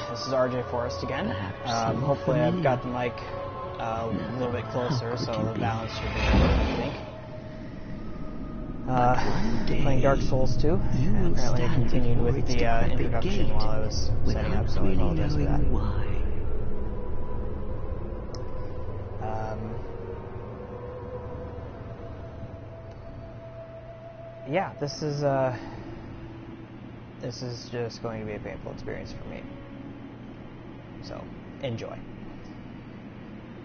this is RJ Forrest again. Hopefully I've got the mic a little bit closer, so the balance should be better, I think. Playing Dark Souls 2. Apparently I continued with the introduction while I was setting up, so I apologize for that. Yeah, this is just going to be a painful experience for me. So, enjoy.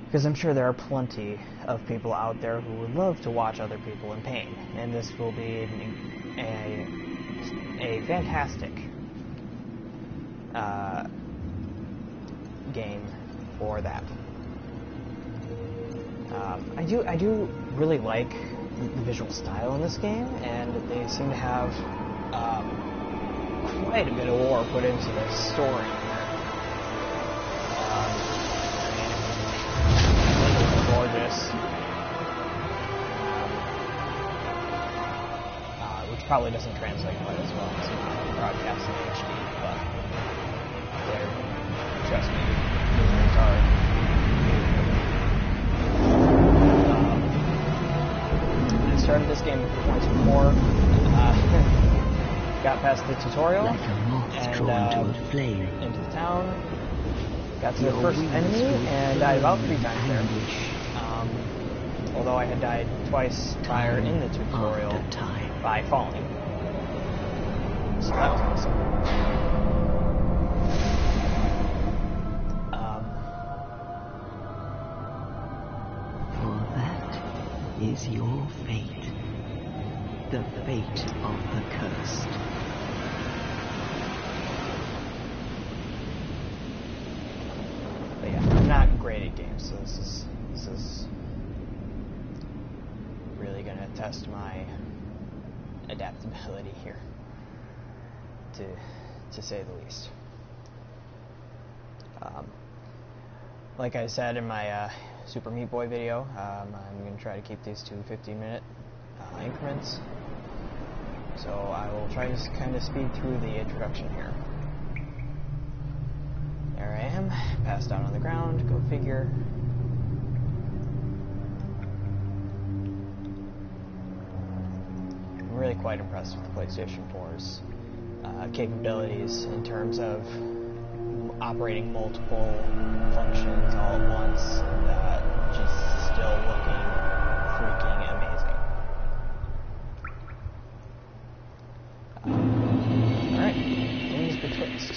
Because I'm sure there are plenty of people out there who would love to watch other people in pain, and this will be a fantastic game for that. I do really like the visual style in this game, and they seem to have quite a bit of lore put into the story. It's gorgeous, which probably doesn't translate quite as well as broadcasting in HD, but trust me, these are. Started this game once before, got past the tutorial, and into the town, got to the first enemy, and died about 3 times there. Although I had died twice prior in the tutorial by falling. So that was awesome. Is your fate the fate of the cursed? But yeah, I'm not great at games, so this is really gonna test my adaptability here, to say the least. Like I said in my Super Meat Boy video, I'm going to try to keep these to 15-minute increments. So I will try to kind of speed through the introduction here. There I am, passed out on the ground, go figure. I'm really quite impressed with the PlayStation 4's capabilities in terms of operating multiple functions all at once, and just still looking freaking amazing. Alright, Games Betwixt.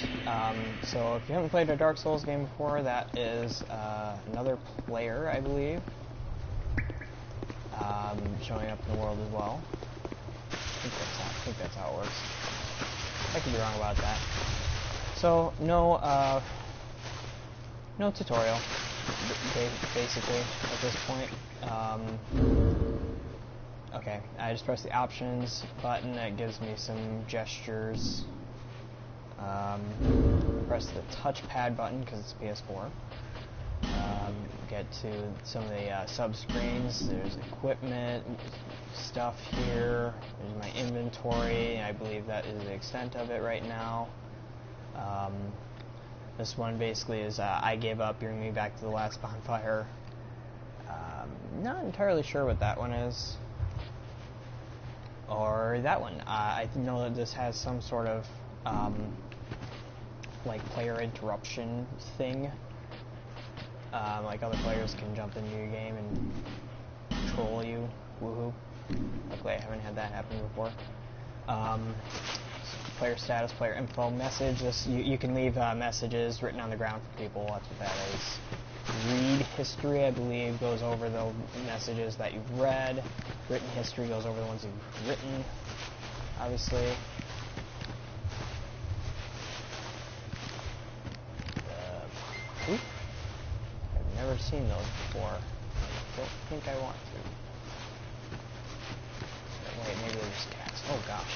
So if you haven't played a Dark Souls game before, that is another player, I believe, showing up in the world as well. I think that's how it works. I could be wrong about that. So, no tutorial, basically, at this point. Okay, I just press the options button, that gives me some gestures. Press the touchpad button, because it's PS4. Get to some of the sub-screens. There's equipment, stuff here. There's my inventory. I believe that is the extent of it right now. This one basically is I gave up, bring me back to the last bonfire. Not entirely sure what that one is. Or that one. I know that this has some sort of like player interruption thing. Like other players can jump into your game and troll you. Woohoo. Luckily I haven't had that happen before. Player status, player info, message. You can leave messages written on the ground for people. That's what that is. Read history, I believe, goes over the messages that you've read. Written history goes over the ones you've written, obviously. I've never seen those before. I don't think I want to. Wait, maybe they're just cats. Oh gosh.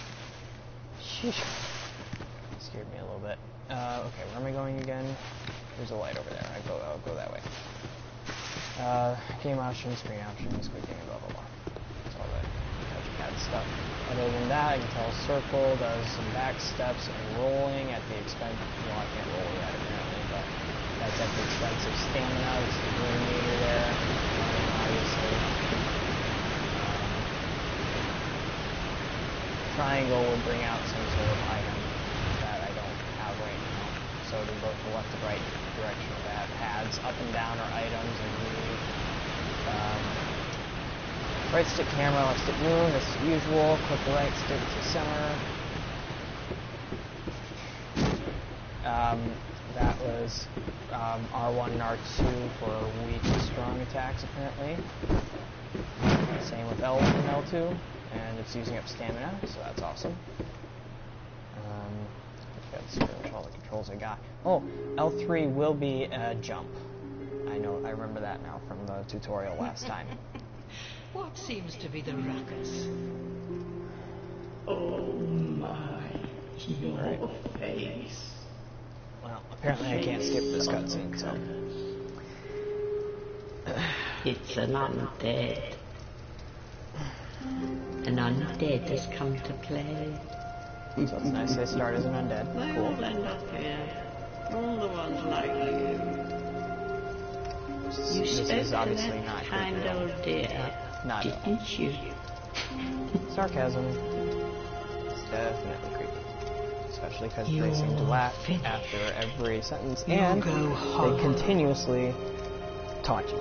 Sheesh. Scared me a little bit. Okay, where am I going again? There's a light over there. I'll go that way. Game options, screen options, quick game, blah blah blah. That's all that touchpad that stuff. Other than that, I can tell circle does some back steps and rolling at the expense. Well, I can't roll yet apparently, but that's at the expense of stamina. There's the green meter there, obviously. Triangle would bring out some sort of item that I don't have right now. So to both the left and right direction of that. Pads up and down are items, I believe. Right stick camera, left stick moon, as usual. Click the right stick to center. That was R1 and R2 for weak and strong attacks, apparently. Same with L1 and L2, and it's using up stamina, so that's awesome. That's pretty much all the controls I got. Oh, L3 will be a jump. I remember that now from the tutorial last time. What seems to be the ruckus? Oh my, your face. Well, apparently I can't skip this cutscene, so. It's an undead. An undead has come to play. So it's nice they start as an undead. They Cool. all end up here. All the ones like you. You This spoke is to obviously that not kind creepy at all. old dear, Not at all. didn't you? Sarcasm. It's definitely creepy. Especially because they You're seem to laugh finished. after every sentence, You and go they hard. continuously taunt you.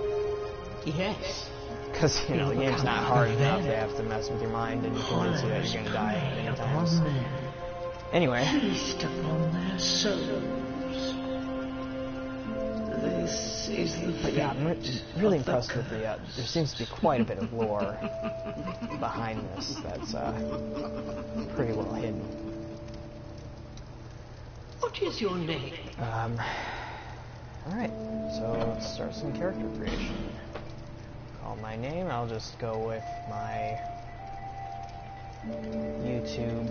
Yes. Because, the You'll game's become not hard enough. prevent- They have to mess with your mind and convince you that you're going to die many times. upon them. Anyway, Feast upon their souls. This is the but yeah, I'm really of the impressed with the, there seems to be quite a bit of lore behind this that's pretty well hidden. What is your name? Alright, so let's start some character creation. Call my name, I'll just go with my YouTube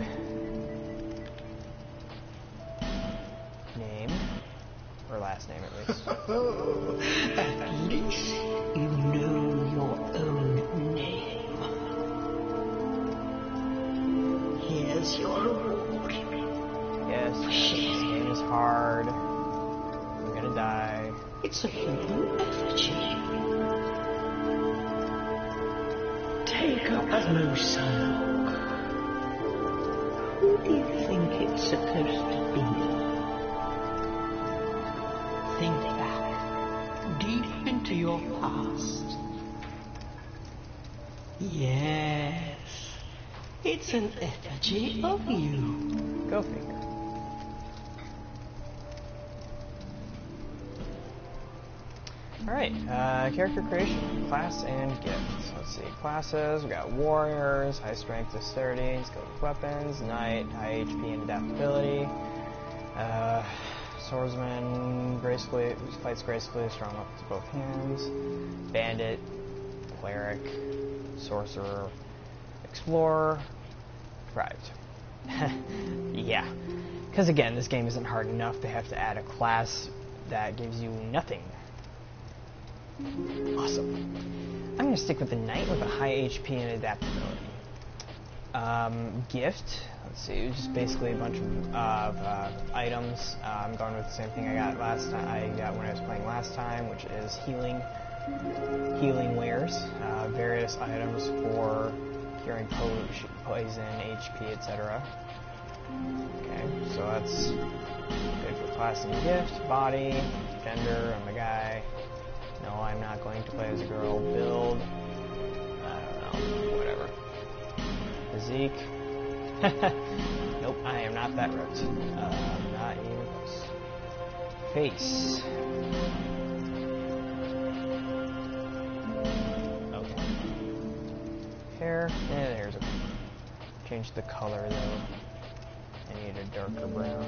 name, or last name at least. At least you know your own name. Here's your reward. Yes, this game is hard. I'm gonna die. It's a human effigy. Take a closer look. Who do you think it's supposed to be? Think back, deep into your past. Yes, it's an effigy of you. Go figure. Alright, character creation, class and gifts. Let's see, classes, we got warriors, high strength, dexterity, skilled with weapons, knight, high HP and adaptability, swordsman, gracefully, fights gracefully, strong with both hands, bandit, cleric, sorcerer, explorer, deprived. Yeah, because again, this game isn't hard enough to have to add a class that gives you nothing. Awesome. I'm going to stick with the knight with a high HP and adaptability. Gift. Let's see. It's just basically a bunch of items. I'm going with the same thing I got last time. I got when I was playing last time, which is healing wares. Various items for curing poison, HP, etc. Okay, so that's good for class and gift. Body, gender. I'm a guy. No, I'm not going to play as a girl. Build. I don't know. Whatever. Physique. Nope, I am not that ripped. Not even close. Face. Okay. Hair. There's a... Change the color, though. I need a darker brown.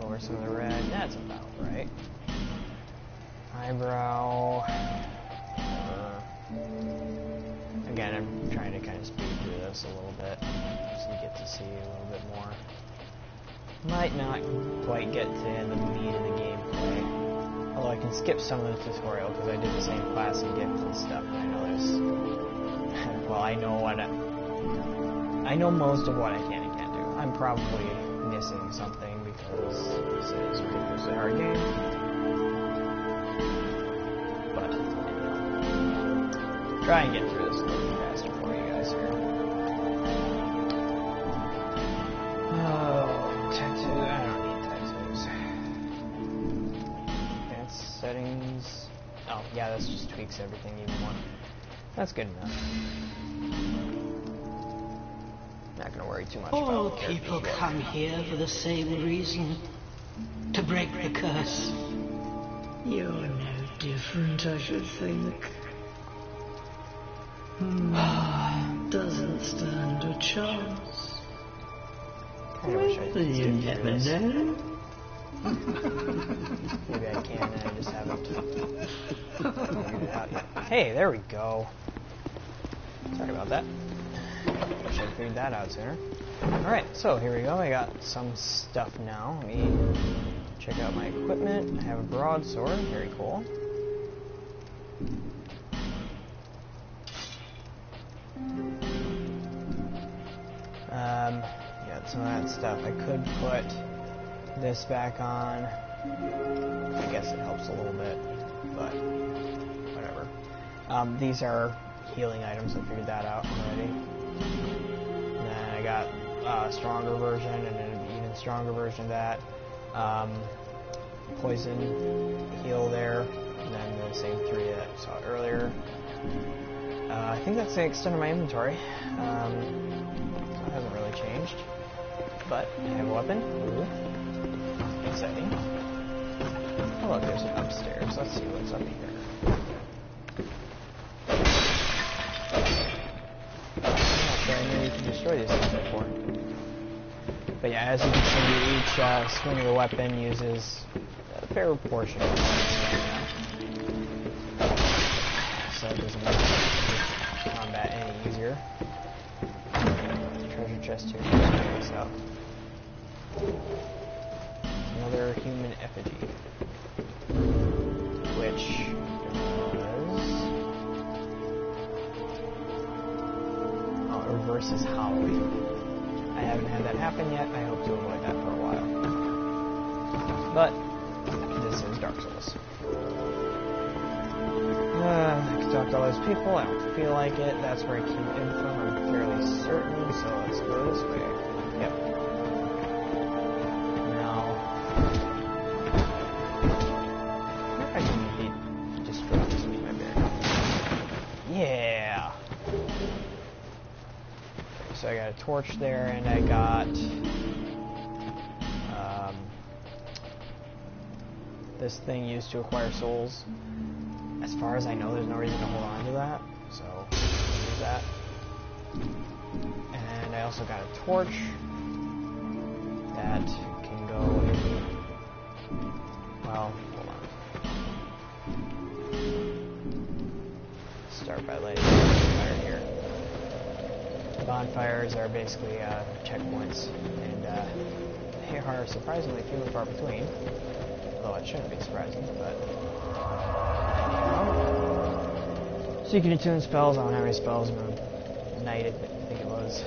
Lower some of the red. That's about right. Eyebrow. Again, I'm trying to kind of speed through this a little bit, so you get to see a little bit more. Might not quite get to the meat of the gameplay. Although I can skip some of the tutorial because I did the same class and gifts and stuff, and I know this. Well, I know most of what I can and can't do. I'm probably missing something because this is a ridiculously hard game. But try and get through this a little faster for you guys here. Oh, tattoo. I don't need tattoos. Advanced settings. Oh, yeah, this just tweaks everything even more. That's good enough. Not gonna worry too much about All the people characters come here for the same reason. To break the curse. You're no different, I should think. Doesn't stand a chance. Kinda wish I could You skip never through this. know. Maybe I can and I just haven't figured it out yet. Hey, there we go. Sorry about that. Wish I'd figured that out sooner. Alright, so here we go. I got some stuff now. Let me check out my equipment. I have a broadsword. Very cool. Got some of that stuff. I could put this back on. I guess it helps a little bit, but whatever. These are healing items. I figured that out already. And then I got a stronger version and an even stronger version of that. Poison heal there, and then the same 3 that I saw earlier. I think that's the extent of my inventory. It hasn't really changed, but I have a weapon. Ooh. Exciting. Oh look, there's an upstairs. Let's see what's up here. I'm not sure I knew you could destroy these things before. But yeah, as you can see, each swing of the weapon uses a fair portion of stamina. So it doesn't make combat any easier. Treasure chest here. Check this out. Another human effigy. Which does... Oh, it reverses hollowing. I haven't had that happen yet. I hope to avoid that for a while. But this is Dark Souls. I could talk to all those people. I don't feel like it. That's where I came in from. I'm fairly certain. So let's go this way. Yep. Now, I wonder if I can be destroyed to meet my bear. Yeah. So I got a torch there, and I got this thing used to acquire souls. As far as I know, there's no reason to hold on to that, so I'll use that. And I also got a torch that can go in. Well, hold on. Start by lighting a bonfire here. Bonfires are basically checkpoints, and they are surprisingly few and far between. Although it shouldn't be surprising, but anyhow. So you can attune spells. I don't have any spells. I'm a knight, I think it was.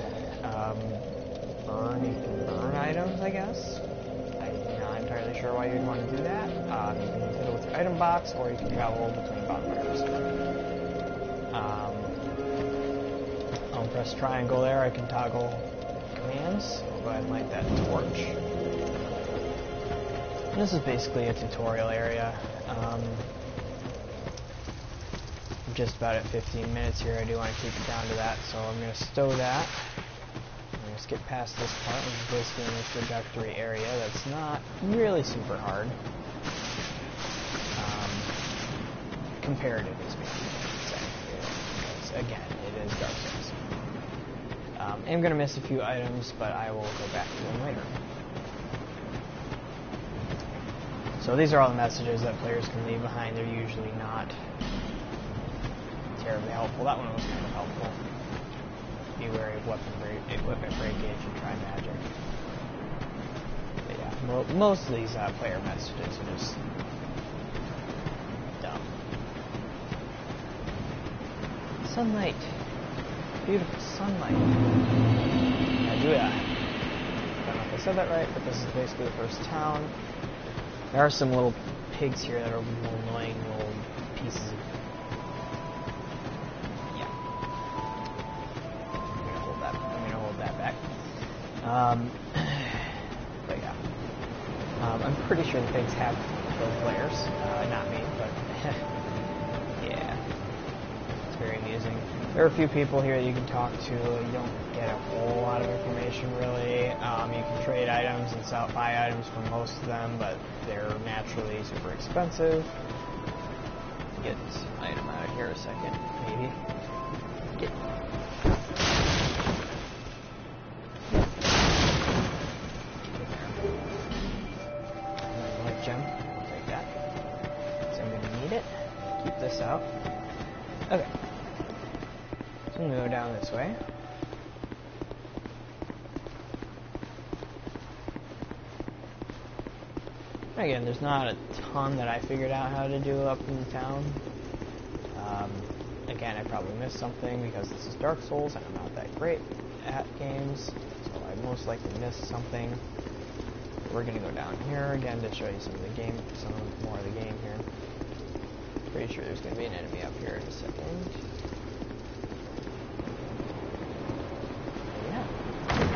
Burn. You can burn items, I guess. I'm not entirely sure why you'd want to do that. You can fiddle with your item box, or you can travel between bonfires. I'll press triangle there. I can toggle commands. I'll go ahead and light that torch. This is basically a tutorial area. I'm just about at 15 minutes here. I do want to keep it down to that, so I'm going to stow that. I'm going to skip past this part, which is basically an introductory area that's not really super hard. Comparatively speaking, because again, it is Dark Souls. I'm going to miss a few items, but I will go back to them later. So these are all the messages that players can leave behind. They're usually not terribly helpful. That one was kind of helpful. Be wary of equipment breakage and try magic. But yeah, most of these player messages are just Sunlight. Beautiful sunlight. Aduya. I don't know if I said that right, but this is basically the first town. There are some little pigs here that are little annoying little pieces of... Yeah. I'm gonna hold that back. But yeah. I'm pretty sure the pigs have killed players. Not me, but... yeah. It's very amusing. There are a few people here that you can talk to. You don't get a whole lot of information, really. You can trade items and buy items from most of them, but they're naturally super expensive. Get this item out of here a second, maybe. Get... Life gem. I'll take that. So I'm going to need it. Keep this out. Okay. So I'm going to go down this way. Again, there's not a ton that I figured out how to do up in the town. Again, I probably missed something because this is Dark Souls and I'm not that great at games, so I most likely missed something. We're going to go down here again to show you some more of the game here. Pretty sure there's going to be an enemy up here in a second. Yeah,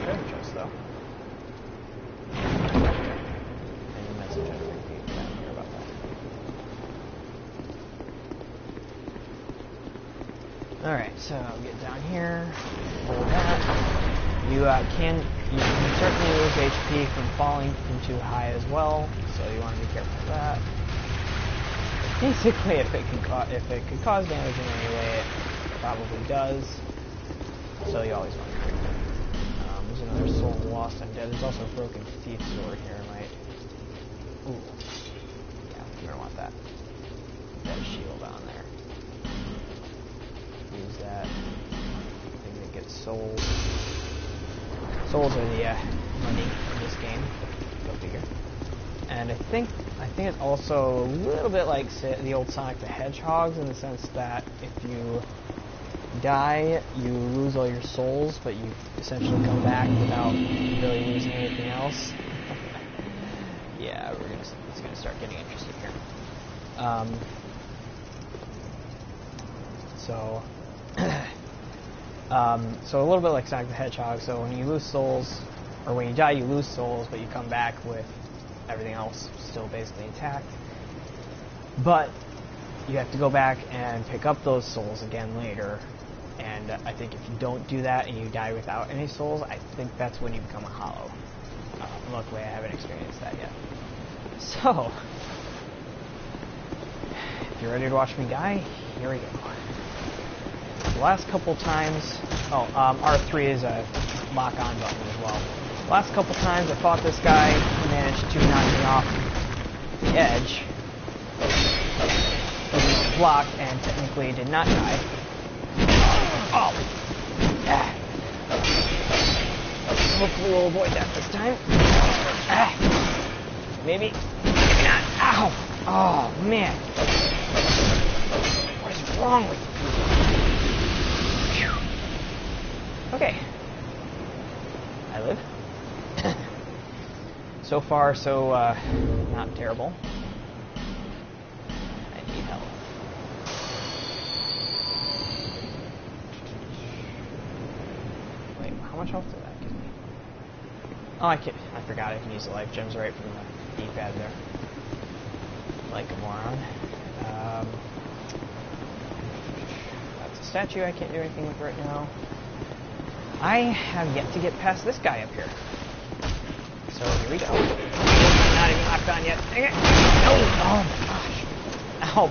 treasure chest though. Alright, so I'll get down here, hold that. You can certainly lose HP from falling from too high as well, so you want to be careful of that. Basically, if it could cause damage in any way, it probably does. So you always want to be careful. There's another soul lost undead. There's also a broken thief's sword here, right? Ooh. Yeah, you're gonna want that. That shield on there. Use that. Thing that gets souls. Souls are the money in this game. Go figure. And I think it's also a little bit like the old Sonic the Hedgehog in the sense that if you die, you lose all your souls, but you essentially come back without really losing anything else. Yeah, it's gonna start getting interesting here. So a little bit like Sonic the Hedgehog. So when you lose souls, or when you die, you lose souls, but you come back with everything else still basically intact. But you have to go back and pick up those souls again later. And I think if you don't do that and you die without any souls, I think that's when you become a hollow. Luckily, I haven't experienced that yet. So, if you're ready to watch me die, here we go. The last couple times... Oh, R3 is a lock-on button as well. The last couple times I fought this guy, he managed to knock me off the edge. Blocked and technically did not die. Oh! Ah. Hopefully we'll avoid that this time. Ah. Maybe. Maybe not. Ow! Oh, man. What is wrong with you? Okay. I live. So far, so, not terrible. I need help. Wait, how much health did that give me? Oh, I forgot I can use the life gems right from the D-pad there. Like a moron. That's a statue I can't do anything with right now. I have yet to get past this guy up here. So here we go. Not even locked on yet. Dang it! No! Oh my gosh! Ow!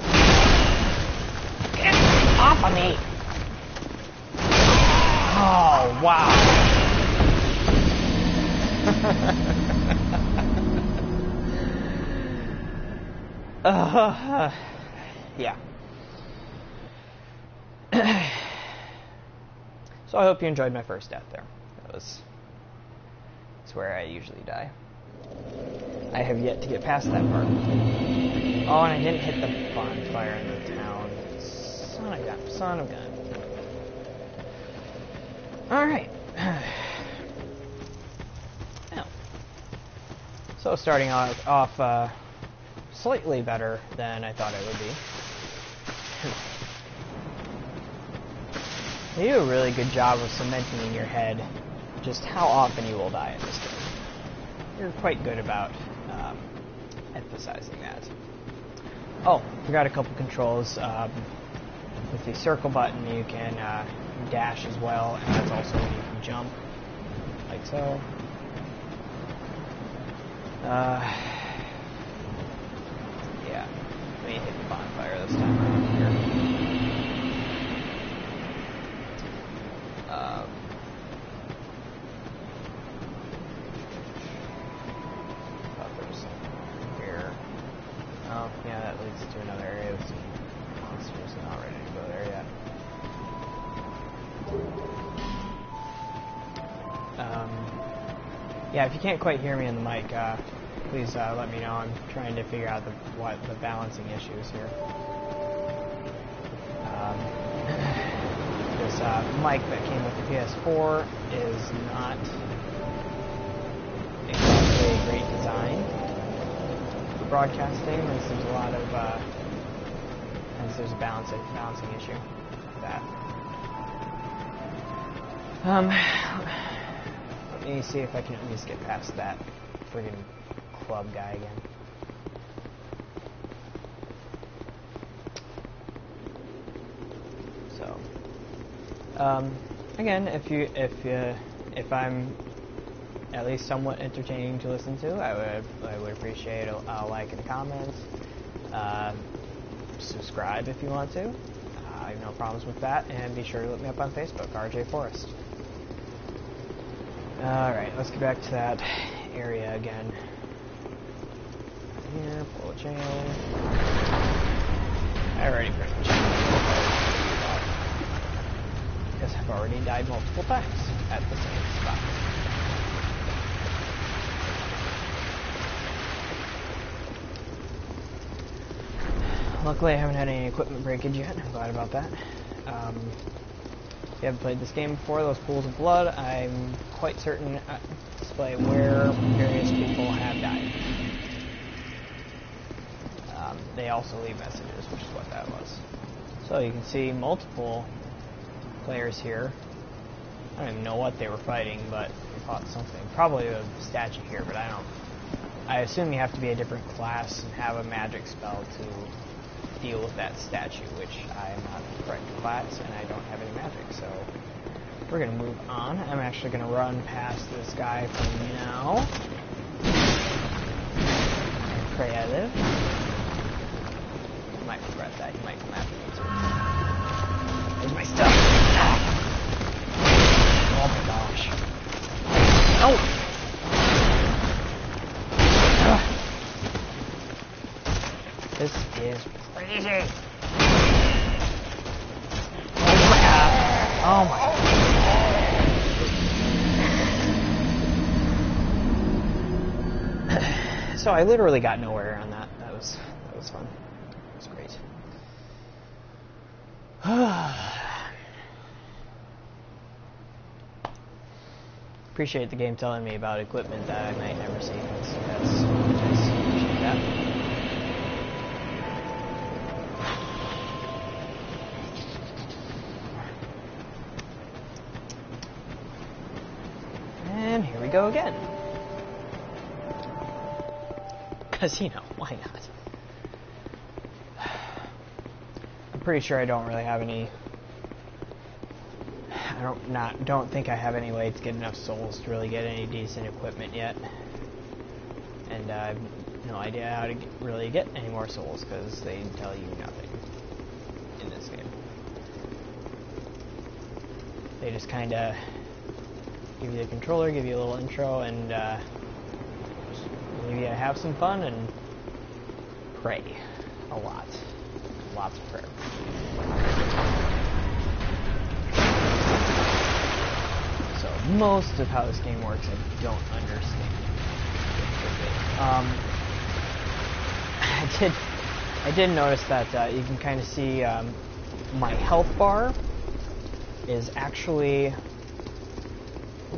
Get off of me! Oh wow! Yeah. So I hope you enjoyed my first death there. That's where I usually die. I have yet to get past that part. Oh, and I didn't hit the bonfire in the town. Son of a gun. Alright. Now, so starting off slightly better than I thought it would be. They do a really good job of cementing in your head just how often you will die in this game. You're quite good about emphasizing that. Oh, forgot a couple controls. With the circle button you can dash as well, and that's also when you can jump, like so. Yeah, let me hit the bonfire this time around here. Thought there was something here. Oh, yeah, that leads to another area with some monsters. I'm not ready to go there yet. Yeah, if you can't quite hear me in the mic, please let me know. I'm trying to figure out the balancing issues here. This mic that came with the PS4 is not exactly a great design for broadcasting. There's a lot of there's a balancing issue with that. Let me see if I can at least get past that friggin' club guy again. So, again, if I'm at least somewhat entertaining to listen to, I would appreciate a like and a comment. Subscribe if you want to. I have no problems with that, and be sure to look me up on Facebook, RJ Forrest. Alright, let's get back to that area again. Here, pull the chain. I already pretty much because I've already died multiple times at the same spot. Luckily I haven't had any equipment breakage yet. I'm glad about that. If you haven't played this game before, those pools of blood, I'm quite certain display where various people have died. They also leave messages, which is what that was. So you can see multiple players here. I don't even know what they were fighting, but they fought something. Probably a statue here, but I assume you have to be a different class and have a magic spell to deal with that statue, which I am not the correct class, and I don't have any magic, so we're going to move on. I'm actually going to run past this guy for now. Creative. I might regret that. He might come after me too. Where's my stuff? Oh my gosh. No! This is crazy. Oh my god. So I literally got nowhere on that. That was fun. It was great. Appreciate the game telling me about equipment that I might never see. That's nice. Appreciate that. And here we go again. Casino, why not? I'm pretty sure I don't really have any. I don't think I have any way to get enough souls to really get any decent equipment yet, and I have no idea how to really get any more souls because they tell you nothing in this game. They just kind of give you the controller, give you a little intro, and leave you to have some fun and pray a lot. Lots of prayer. So most of how this game works I don't understand. I did notice that you can kind of see my health bar is actually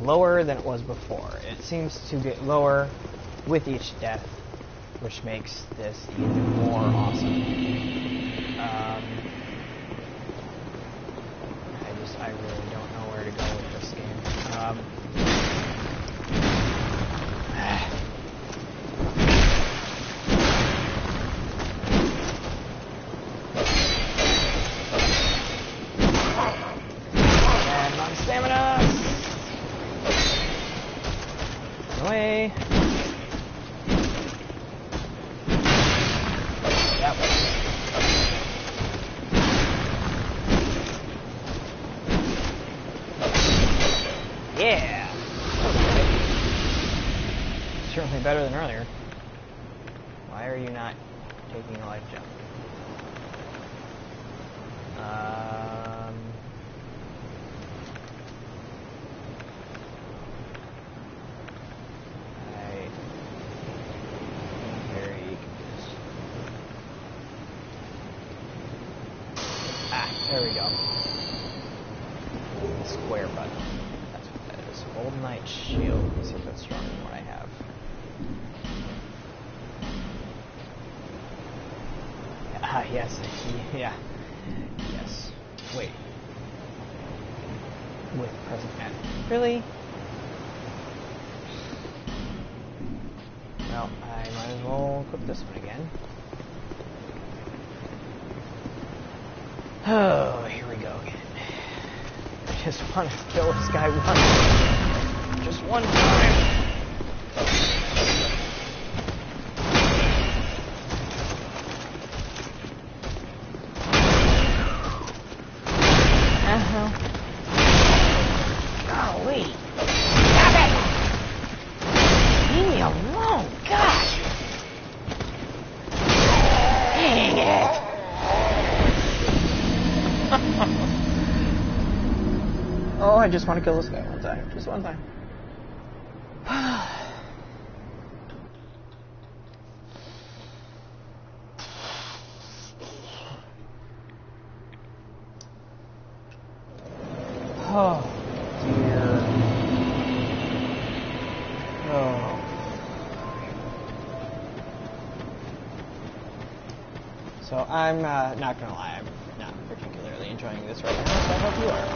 lower than it was before. It seems to get lower with each death, which makes this even more awesome. I really don't know where to go with this game. And I'm stamina! Away! Yep. Yeah! Certainly better than earlier. Why are you not taking a life jump? I'm very confused. Ah, there we go. The square button. That's what that is. Golden Knight Shield. Let's see if that's stronger than what I have. Ah, yes. Yeah. Yes. Wait. With present N. Really? Well, I might as well equip this one again. Oh, here we go again. I just want to kill this guy once. Just one time. Golly. Stop it! Leave me alone, gosh! Dang it! Oh, I just want to kill this guy one time. Just one time. Oh, dear. Oh. So I'm not gonna lie, I'm not particularly enjoying this right now, so I hope you are.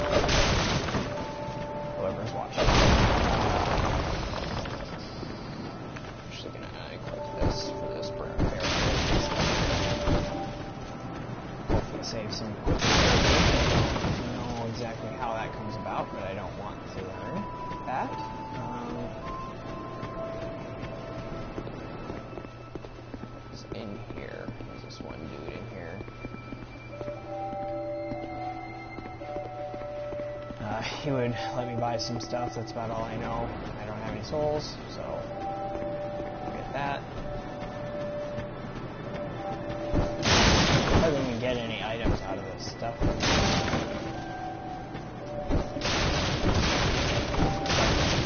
Whoever's watching. I'm actually gonna equip this for this brown bear. Hopefully save some quick. I don't know exactly how that comes about, but I don't want to learn that. It's in here. There's this one dude in here. He would let me buy some stuff. That's about all I know. I don't have any souls, so I'll get that. I didn't even get any items out of this stuff.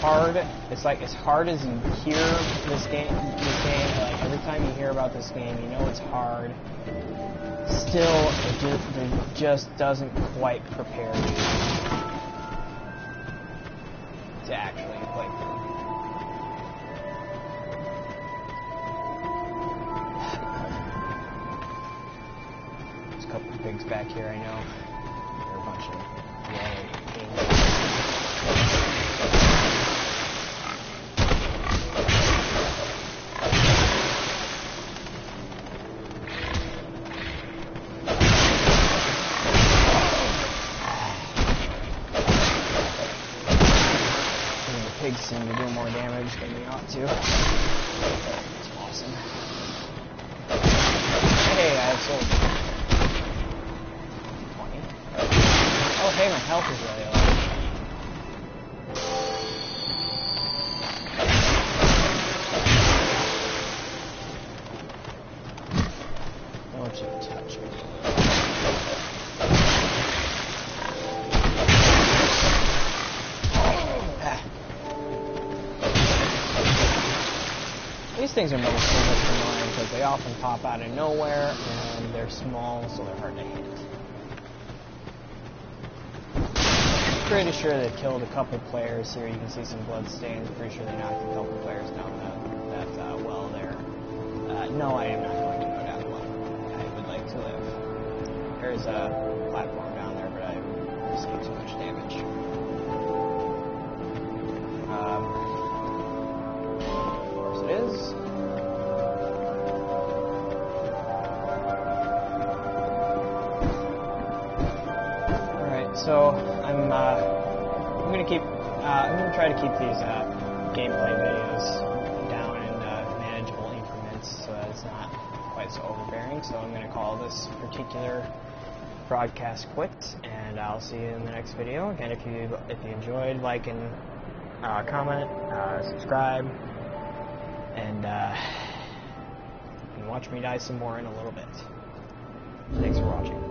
Hard. It's like as hard as you hear this game. Like every time you hear about this game, you know it's hard. Still, it just doesn't quite prepare you to actually play through. There's a couple of pigs back here, I know. They're a bunch of yellow pigs. Pigs seem to do more damage than they ought to. That's awesome. Hey, I have souls. 20. Oh, hey, my health is really low. Don't you touch me. These things are mostly just annoying because they often pop out of nowhere and they're small, so they're hard to hit. pretty sure they killed a couple players here. You can see some blood stains. Pretty sure they knocked a couple players down that well there. No, I am not going to go down the well. I would like to live. There's a platform down there, but I received so much damage. Of course it is. So I'm gonna try to keep these gameplay videos down in manageable increments so that it's not quite so overbearing. So I'm gonna call this particular broadcast quit, and I'll see you in the next video. Again, if you enjoyed, like and comment, subscribe, and watch me die some more in a little bit. Thanks for watching.